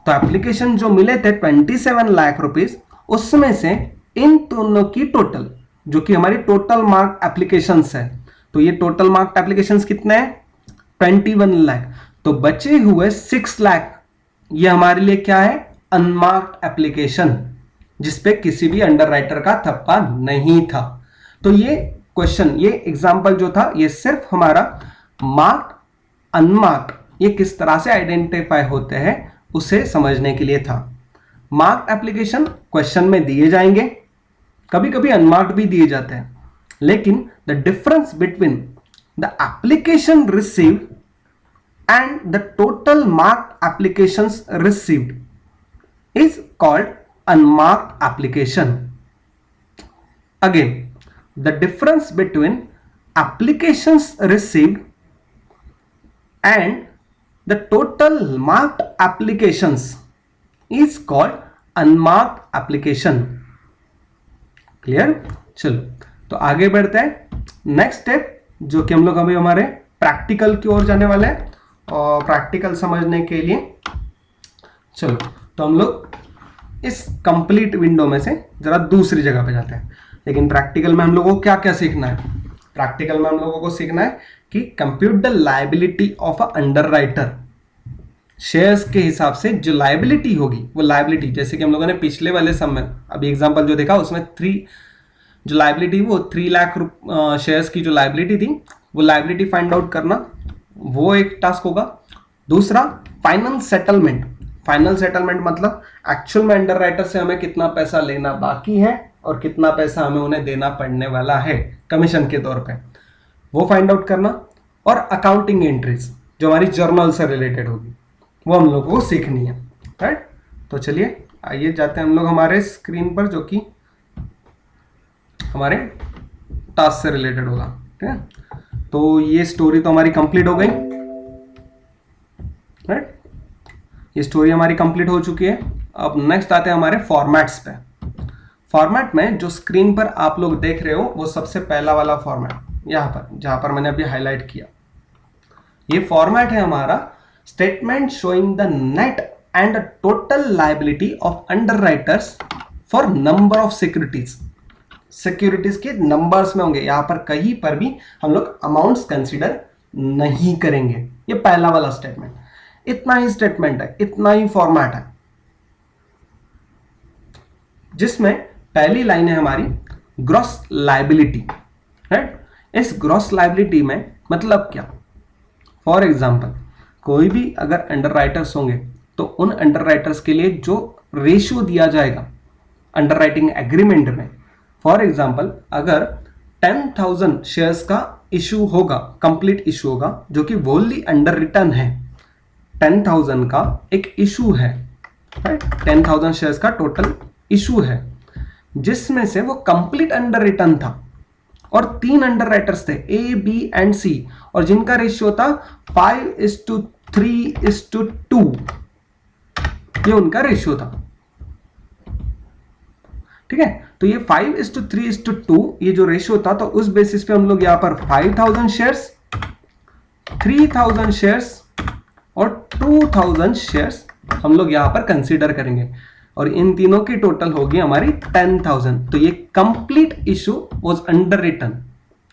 तो एप्लीकेशन जो मिले थे 27 लाख रुपीस, उसमें से इन दोनों की टोटल जो कि हमारी टोटल मार्क्ड एप्लीकेशंस है, तो ये टोटल मार्क्ड एप्लीकेशंस कितने हैं 21 लाख। तो बचे हुए 6 लाख ये हमारे लिए क्या है अनमार्क्ड एप्लीकेशन जिसपे किसी भी अंडरराइटर का थप्पा नहीं था। तो ये क्वेश्चन, ये एग्जांपल जो था ये सिर्फ हमारा मार्क्ड अनमार्क्ड ये किस तरह से आइडेंटिफाई होते हैं उसे समझने के लिए था। मार्क्ड एप्लीकेशन क्वेश्चन में दिए जाएंगे, कभी कभी अनमार्क्ड भी दिए जाते हैं, लेकिन the difference between the application received and the total marked applications received is called unmarked application. Again, the difference between applications received and the total marked applications is called unmarked application. Clear? चलो तो आगे बढ़ते हैं next step, जो कि हम लोग अभी हमारे प्रैक्टिकल की ओर जाने वाले हैं। और प्रैक्टिकल समझने के लिए चलो तो हम लोग इस कंप्लीट विंडो में से जरा दूसरी जगह पे जाते हैं। लेकिन प्रैक्टिकल में हम लोगों को क्या क्या सीखना है? प्रैक्टिकल में हम लोगों को सीखना है कि compute the liability of a underwriter. Shares के हिसाब से जो लायबिलिटी होगी वो लायबिलिटी, जैसे कि हम लोगों ने पिछले वाले सम में अभी एग्जांपल जो देखा उसमें जो लायबिलिटी वो 3 लाख शेयर्स की जो लायबिलिटी थी वो लायबिलिटी फाइंड आउट करना, वो एक टास्क होगा। दूसरा फाइनल सेटलमेंट। फाइनल सेटलमेंट मतलब एक्चुअल में अंडरराइटर से हमें कितना पैसा लेना बाकी है और कितना पैसा हमें उन्हें देना पड़ने वाला है कमीशन के तौर पे, वो फाइंड आउट करना। और अकाउंटिंग एंट्रीज जो हमारी जर्नल से रिलेटेड होगी वो हम लोगों को सीखनी है, राइट। तो चलिए आइए जाते हैं हम लोग हमारे स्क्रीन पर, जो कि हमारे टास्क से रिलेटेड होगा, ठीक है। तो ये स्टोरी तो हमारी कंप्लीट हो गई, राइट। ये स्टोरी हमारी कंप्लीट हो चुकी है। अब नेक्स्ट आते हैं हमारे फॉर्मेट्स पे। फॉर्मेट में जो स्क्रीन पर आप लोग देख रहे हो वो सबसे पहला वाला फॉर्मेट, यहाँ पर जहां पर मैंने अभी हाईलाइट किया, ये फॉर्मेट है हमारा statement showing the net and total liability of underwriters for number of securities. Securities के नंबर्स में होंगे, यहां पर कहीं पर भी हम लोग अमाउंट्स कंसीडर नहीं करेंगे। ये पहला वाला स्टेटमेंट, इतना ही स्टेटमेंट है, इतना ही फॉर्मेट है, जिसमें पहली लाइन है हमारी ग्रॉस लायबिलिटी, राइट। इस ग्रॉस लायबिलिटी में मतलब क्या? फॉर एग्जांपल कोई भी अगर अंडरराइटर्स होंगे तो उन अंडरराइटर्स के लिए जो रेशियो दिया जाएगा अंडरराइटिंग एग्रीमेंट में, फॉर एग्जांपल अगर 10,000 शेयर्स का इशू होगा, कंप्लीट इशू होगा, जो कि वोनली अंडर रिटर्न है, 10,000 का एक इशू है, राइट। 10,000 शेयर्स का टोटल इशू है, जिसमें से वो कंप्लीट अंडर रिटर्न था और 3 अंडर राइटर्स थे ए, बी एंड सी, और जिनका रेशियो था 5:3:2, ये उनका रेशियो था, ठीक है। तो ये 5:3:2 ये जो रेशियो था, तो उस बेसिस पे हम लोग यहां पर 5,000 शेयर्स, 3,000 शेयर्स और 2,000 शेयर्स हम लोग यहां पर कंसीडर करेंगे, और इन तीनों की टोटल होगी हमारी 10,000। तो ये complete issue was under return.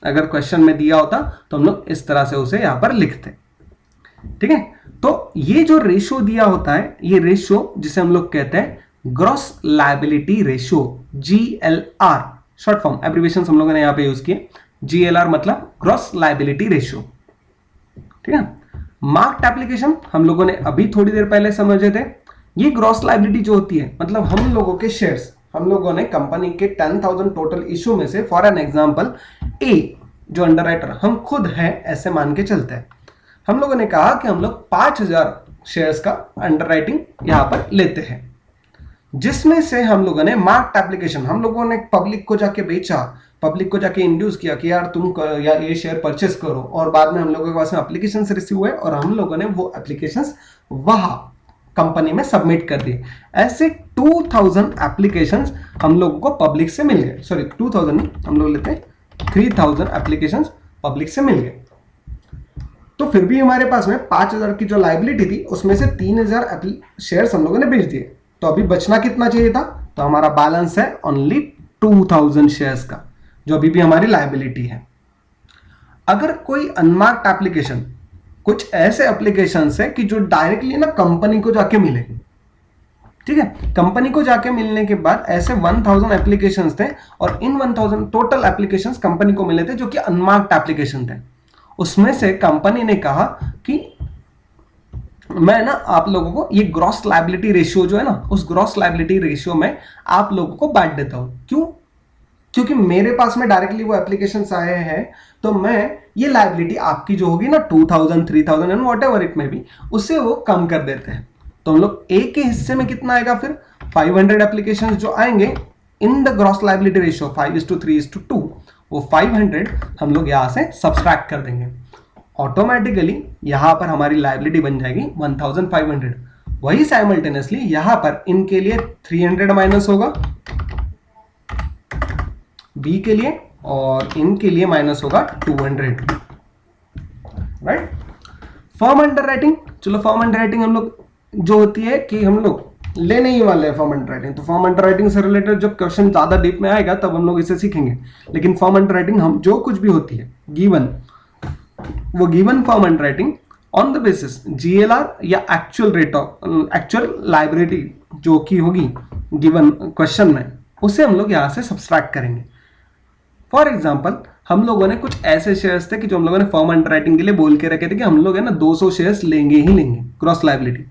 अगर क्वेश्चन में दिया होता तो हम लोग इस तरह से उसे यहां पर लिखते, ठीक है। तो ये जो रेशियो दिया होता है, ये रेशियो जिसे हम लोग कहते हैं gross liability ratio, GLR short form, abbreviation हम लोगों ने यहां पे यूज किए। GLR मतलब ग्रॉस लायबिलिटी रेशियो, ठीक है। मार्क्ड एप्लीकेशन हम लोगों ने अभी थोड़ी देर पहले समझे थे। ये ग्रॉस लायबिलिटी जो होती है, मतलब हम लोगों के शेयर्स, हम लोगों ने कंपनी के 10,000 टोटल इशू में से, फॉर एन एग्जांपल ए जो अंडरराइटर हम खुद है ऐसे मान के चलते हैं, हम लोगों ने कहा कि हम लोग 5,000 शेयर्स का अंडरराइटिंग यहां पर लेते हैं, जिसमें से हम लोगों ने मार्क्ड एप्लीकेशन, हम लोगों ने पब्लिक को जाके बेचा, पब्लिक को जाके इंड्यूस किया कि यार तुम या ये शेयर परचेस करो, और बाद में हम लोगों के पास में एप्लीकेशंस रिसीव हुए और हम लोगों ने वो एप्लीकेशंस वहां कंपनी में सबमिट कर दिए। ऐसे 2,000 एप्लीकेशंस हम लोगों को पब्लिक से मिल गए, सॉरी 2,000 नहीं, हम लोग लेते हैं 3,000 एप्लीकेशंस पब्लिक से मिल गए। तो फिर भी हमारे पास में 5,000 की जो लायबिलिटी थी उसमें से 3,000 शेयर्स हम लोगों ने बेच दिए, तो अभी बचना कितना चाहिए था? तो हमारा बैलेंस है ओनली 2,000 शेयर्स का, जो अभी भी हमारी लायबिलिटी है। अगर कोई अनमार्क्ड एप्लीकेशन, कुछ ऐसे एप्लीकेशन है कि जो डायरेक्टली ना कंपनी को जाके मिले, ठीक है, कंपनी को जाके मिलने के बाद ऐसे 1,000 एप्लीकेशंस थे, और इन 1,000 टोटल एप्लीकेशंस कंपनी को मिले थे जो कि अनमार्क्ड एप्लीकेशन थे। उसमें से कंपनी ने कहा कि मैं ना आप लोगों को ये ग्रॉस लायबिलिटी रेशियो जो है ना, उस ग्रॉस लायबिलिटी रेशियो में आप लोगों को बांट देता हूं। क्यों? क्योंकि मेरे पास में डायरेक्टली वो एप्लीकेशंस आए हैं, तो मैं ये लायबिलिटी आपकी जो होगी ना 2,000, 3,000 एंड व्हाटएवर इट में भी, उससे वो कम कर देते हैं। तो हम लोग ए के हिस्से में कितना आएगा फिर? 500 एप्लीकेशंस जो आएंगे in the gross liability ratio 5:3:2, वो 500 हम लोग यहां से सब्सट्रैक्ट कर देंगे। ऑटोमेटिकली यहां पर हमारी लायबिलिटी बन जाएगी 1500। वही साइमल्टेनियसली यहां पर इनके लिए 300 माइनस होगा बी के लिए, और इनके लिए माइनस होगा 200, राइट। फर्म अंडर राइटिंग, चलो फर्म अंडर राइटिंग हम लोग जो होती है कि हम लोग लेने ही वाले हैं फॉर्म अंडर राइटिंग। तो फॉर्म अंडर राइटिंग से रिलेटेड जब क्वेश्चन ज्यादा डीप में आएगा तब हम लोग इसे सीखेंगे। लेकिन फॉर्म अंडर राइटिंग हम जो कुछ भी होती है गिवन, वो given form underwriting on the basis GLR या actual rate of actual liability जो की होगी गिवन क्वेश्चन में, उसे हम लोग यहां से सब्सट्रैक्ट करेंगे। फॉर एग्जाम्पल हम लोगों ने कुछ ऐसे शेयर्स थे कि जो हम लोगों ने फॉर्म अंडर राइटिंग के लिए बोल के रखे थे कि हम लोग है ना 200 शेयर्स लेंगे ही लेंगे क्रॉस लायबिलिटी,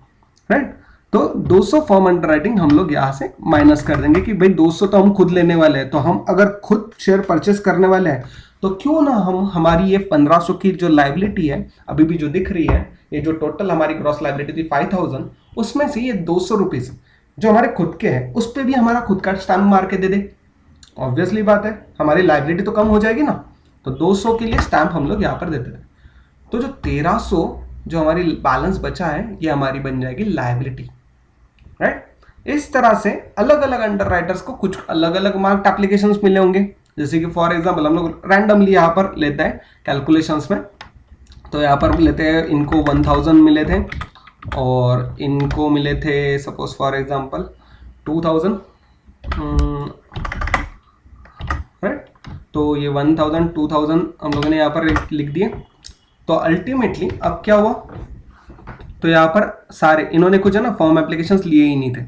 राइट। तो 200 फॉर्म अंडर राइटिंग हम लोग यहां से माइनस कर देंगे कि भाई 200 तो हम खुद लेने वाले हैं, तो हम अगर खुद शेयर परचेस करने वाले हैं तो क्यों ना हम हमारी ये 1500 की जो लायबिलिटी है अभी भी जो दिख रही है, ये जो टोटल हमारी क्रॉस लायबिलिटी थी 5000, उसमें से ये 200 रुपीज जो हमारे खुद के हैं उस पर भी हमारा खुद का स्टैम्प मार के दे दे। ऑब्वियसली बात है हमारी लायबिलिटी तो कम हो जाएगी ना, तो 200 के लिए स्टैम्प हम लोग यहाँ पर देते हैं। तो जो 1300 जो हमारी बैलेंस बचा है ये हमारी बन जाएगी लायबिलिटी, राइट। इस तरह से अलग अलग अंडर राइटर्स को कुछ अलग अलग मार्क्ड एप्लीकेशंस मिले होंगे। जैसे कि फॉर एग्जांपल हम लोग रैंडमली यहाँ पर लेते हैं कैलकुलेशंस में, तो यहाँ पर लेते हैं इनको 1000 मिले थे और इनको मिले थे सपोज फॉर एग्जांपल 2000, राइट। तो ये 1000 2000 हम लोगों ने यहाँ पर लिख दिए। तो अल्टीमेटली अब क्या हुआ, तो यहाँ पर सारे इन्होंने कुछ है ना फॉर्म एप्लीकेशंस लिए ही नहीं थे,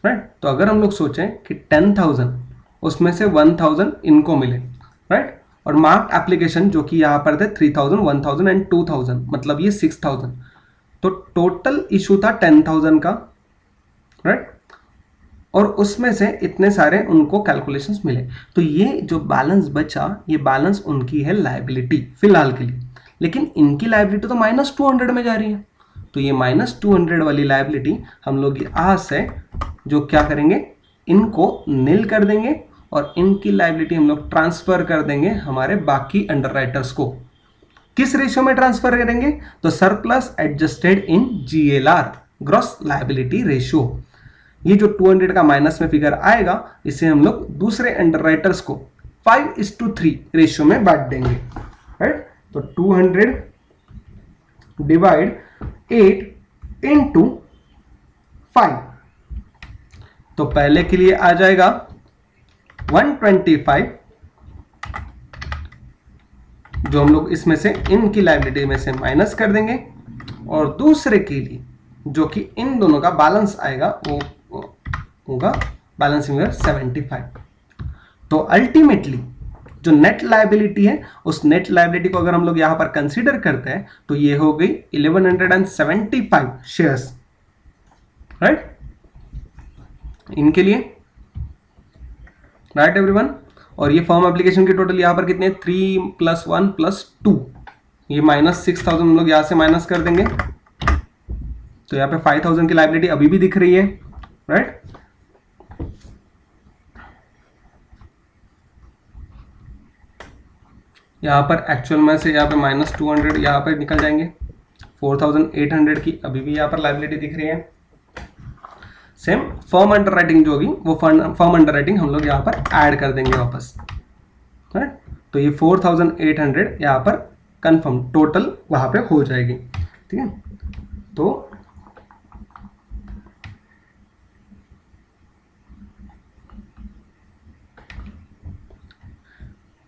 राइट। तो अगर हम लोग सोचें कि 10,000 उसमें से 1000 इनको मिले, राइट, और मार्क्ड एप्लीकेशन जो कि यहाँ पर थे 3000 1000 एंड 2000, मतलब ये 6000, तो टोटल इशू था 10,000 का, राइट। और उसमें से इतने सारे उनको कैलकुलेशंस मिले, तो ये जो बैलेंस बचा ये बैलेंस उनकी है लायबिलिटी फिलहाल के लिए। लेकिन इनकी लायबिलिटी तो -200 में जा रही है, तो ये -200 वाली लायबिलिटी हम लोग यहाँ से जो क्या करेंगे, इनको नील कर देंगे और इनकी लायबिलिटी हम लोग ट्रांसफर कर देंगे हमारे बाकी अंडर राइटर्स को। किस रेशियो में ट्रांसफर करेंगे, तो surplus adjusted in GLR gross liability ratio. ये जो 200 का माइनस में फिगर आएगा इसे हम लोग दूसरे अंडर राइटर्स को 5:3 रेशियो में बांट देंगे, राइट। तो 200 डिवाइड 8 इंटू 5, तो पहले के लिए आ जाएगा 125 जो हम लोग इसमें से इनकी लायबिलिटी में से माइनस कर देंगे, और दूसरे के लिए जो कि इन दोनों का बैलेंस आएगा वो होगा बैलेंसिंग फिगर 75। तो अल्टीमेटली जो नेट लायबिलिटी है उस नेट लायबिलिटी को अगर हम लोग यहां पर कंसीडर करते हैं तो ये हो गई 1175 शेयर्स, राइट, इनके लिए, राइट एवरीवन। और ये फॉर्म एप्लीकेशन के टोटल यहां पर कितने 3 + 1 + 2, ये -6000 हम लोग यहां से माइनस कर देंगे, तो यहाँ पे 5000 की लायबिलिटी अभी भी दिख रही है, राइट। यहाँ पर एक्चुअल में से यहाँ पे -200 यहाँ पे निकल जाएंगे, 4800 की अभी भी यहाँ पर लायबिलिटी दिख रही है। सेम फर्म अंडर राइटिंग जो होगी वो फर्म अंडर राइटिंग हम लोग यहाँ पर ऐड कर देंगे वापस, राइट। तो ये 4800 यहाँ पर कंफर्म टोटल वहाँ पे हो जाएगी, ठीक है। तो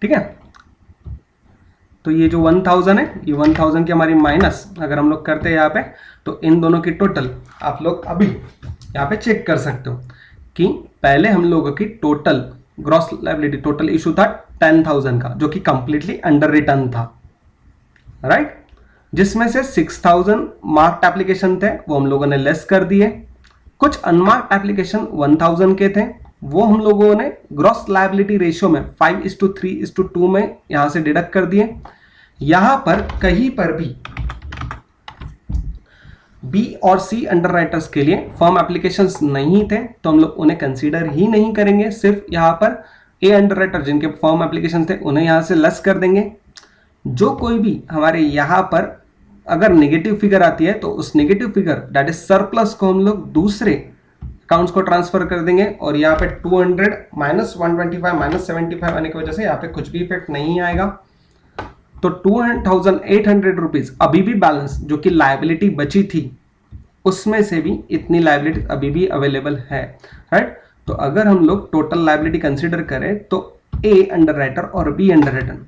ठीक है, तो ये जो 1000 है ये 1000 की हमारी माइनस अगर हम लोग करते हैं यहाँ पे, तो इन दोनों की टोटल आप लोग अभी यहाँ पे चेक कर सकते हो कि पहले हम लोगों की total gross liability total issue था 10,000 का जो कि कंप्लीटली अंडर रिटर्न था, राइट, जिसमें से 6000 मार्क्ड एप्लीकेशन थे वो हम लोगों ने लेस कर दिए, कुछ अनमार्क्ड एप्लीकेशन 1000 के थे वो हम लोगों ने ग्रॉस लायबिलिटी रेशियो में 5:3:2 में यहां से डिडक्ट कर दिए। यहां पर कहीं पर भी बी और सी अंडर राइटर्स के लिए फर्म एप्लीकेशंस नहीं थे तो हम लोग उन्हें कंसीडर ही नहीं करेंगे, सिर्फ यहाँ पर ए अंडर राइटर जिनके फर्म एप्लीकेशन थे उन्हें यहाँ से लेस कर देंगे। जो कोई भी हमारे यहाँ पर अगर नेगेटिव फिगर आती है तो उस negative figure that is surplus को हम लोग दूसरे अकाउंट्स को ट्रांसफर कर देंगे और यहाँ पे 200 माइनस 125 माइनस 75 आने की वजह से यहाँ पे कुछ भी इफेक्ट नहीं आएगा। तो 2800 रुपीज अभी भी बैलेंस जो कि लायबिलिटी बची थी उसमें से भी इतनी लायबिलिटी अभी भी अवेलेबल है, राइट। तो अगर हम लोग टोटल लायबिलिटी कंसीडर करें तो ए अंडर राइटर और बी अंडर राइटर